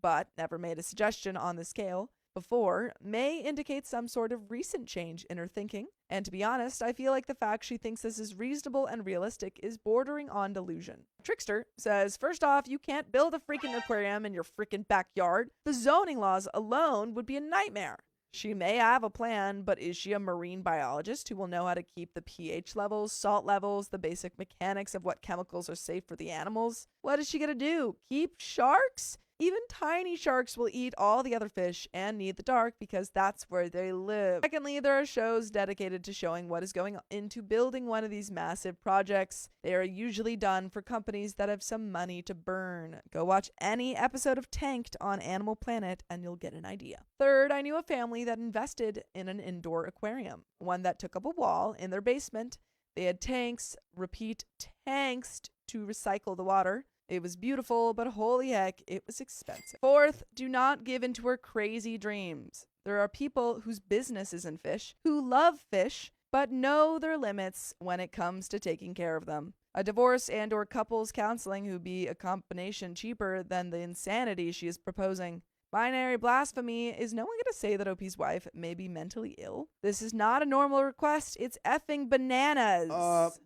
but never made a suggestion on the scale before, may indicate some sort of recent change in her thinking. And to be honest, I feel like the fact she thinks this is reasonable and realistic is bordering on delusion. Trickster says, first off, you can't build a freaking aquarium in your freaking backyard. The zoning laws alone would be a nightmare. She may have a plan, but is she a marine biologist who will know how to keep the pH levels, salt levels, the basic mechanics of what chemicals are safe for the animals? What is she going to do? Keep sharks? Even tiny sharks will eat all the other fish and need the dark because that's where they live. Secondly, there are shows dedicated to showing what is going into building one of these massive projects. They are usually done for companies that have some money to burn. Go watch any episode of Tanked on Animal Planet and you'll get an idea. Third, I knew a family that invested in an indoor aquarium, one that took up a wall in their basement. They had tanks, repeat, tanks to recycle the water. It was beautiful, but holy heck, it was expensive. Fourth, do not give into her crazy dreams. There are people whose business is in fish, who love fish, but know their limits when it comes to taking care of them. A divorce and or couples counseling would be a combination cheaper than the insanity she is proposing. Binary blasphemy. Is no one going to say that OP's wife may be mentally ill? This is not a normal request. It's effing bananas.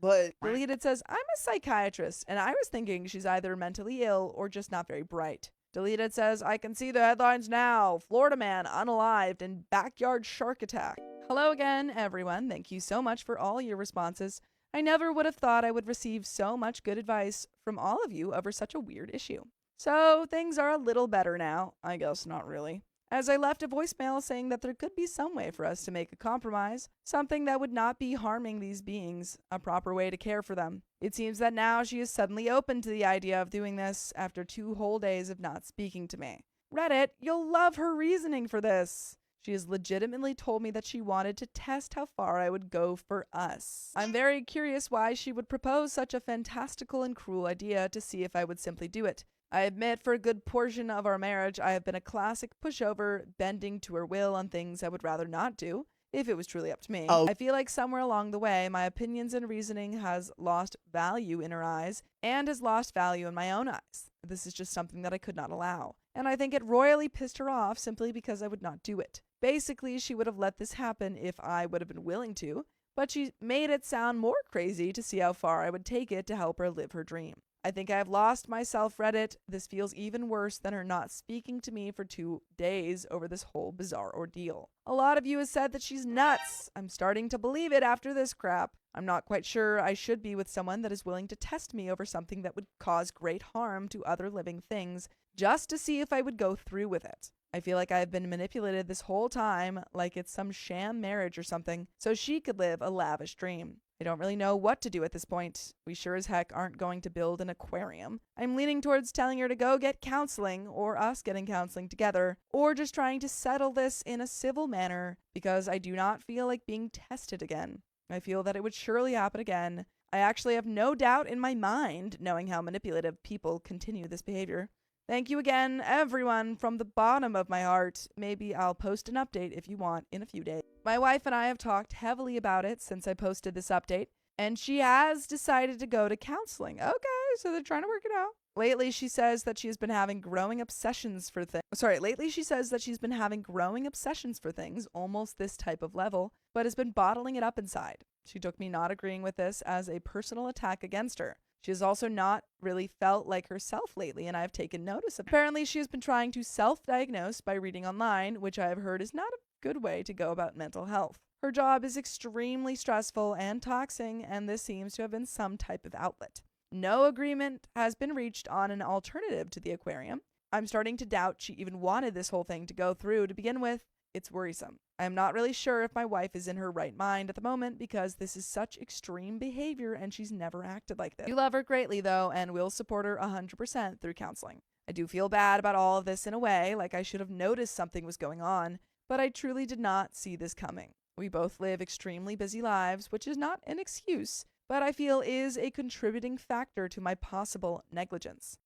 But Deleted says, I'm a psychiatrist, and I was thinking she's either mentally ill or just not very bright. Deleted says, I can see the headlines now. Florida man unalived in backyard shark attack. Hello again, everyone. Thank you so much for all your responses. I never would have thought I would receive so much good advice from all of you over such a weird issue. So things are a little better now. I guess not really. As I left a voicemail saying that there could be some way for us to make a compromise, something that would not be harming these beings, a proper way to care for them. It seems that now she is suddenly open to the idea of doing this after 2 whole days of not speaking to me. Reddit, you'll love her reasoning for this. She has legitimately told me that she wanted to test how far I would go for us. I'm very curious why she would propose such a fantastical and cruel idea to see if I would simply do it. I admit for a good portion of our marriage, I have been a classic pushover, bending to her will on things I would rather not do, if it was truly up to me. I feel like somewhere along the way, my opinions and reasoning has lost value in her eyes and has lost value in my own eyes. This is just something that I could not allow. And I think it royally pissed her off simply because I would not do it. Basically, she would have let this happen if I would have been willing to, but she made it sound more crazy to see how far I would take it to help her live her dream. I think I have lost myself, Reddit. This feels even worse than her not speaking to me for 2 days over this whole bizarre ordeal. A lot of you have said that she's nuts. I'm starting to believe it after this crap. I'm not quite sure I should be with someone that is willing to test me over something that would cause great harm to other living things just to see if I would go through with it. I feel like I've been manipulated this whole time, like it's some sham marriage or something, so she could live a lavish dream. I don't really know what to do at this point. We sure as heck aren't going to build an aquarium. I'm leaning towards telling her to go get counseling, or us getting counseling together, or just trying to settle this in a civil manner because I do not feel like being tested again. I feel that it would surely happen again. I actually have no doubt in my mind, knowing how manipulative people continue this behavior. Thank you again, everyone, from the bottom of my heart. Maybe I'll post an update if you want in a few days. My wife and I have talked heavily about it since I posted this update, and she has decided to go to counseling. Okay, so they're trying to work it out. Lately, she says that she has been having growing obsessions for things. Almost this type of level, but has been bottling it up inside. She took me not agreeing with this as a personal attack against her. She has also not really felt like herself lately, and I have taken notice of it. Apparently, she has been trying to self-diagnose by reading online, which I have heard is not a good way to go about mental health. Her job is extremely stressful and taxing, and this seems to have been some type of outlet. No agreement has been reached on an alternative to the aquarium. I'm starting to doubt she even wanted this whole thing to go through to begin with. It's worrisome. I am not really sure if my wife is in her right mind at the moment because this is such extreme behavior and she's never acted like this. I do love her greatly though and will support her 100% through counseling. I do feel bad about all of this in a way, like I should have noticed something was going on, but I truly did not see this coming. We both live extremely busy lives, which is not an excuse, but I feel is a contributing factor to my possible negligence.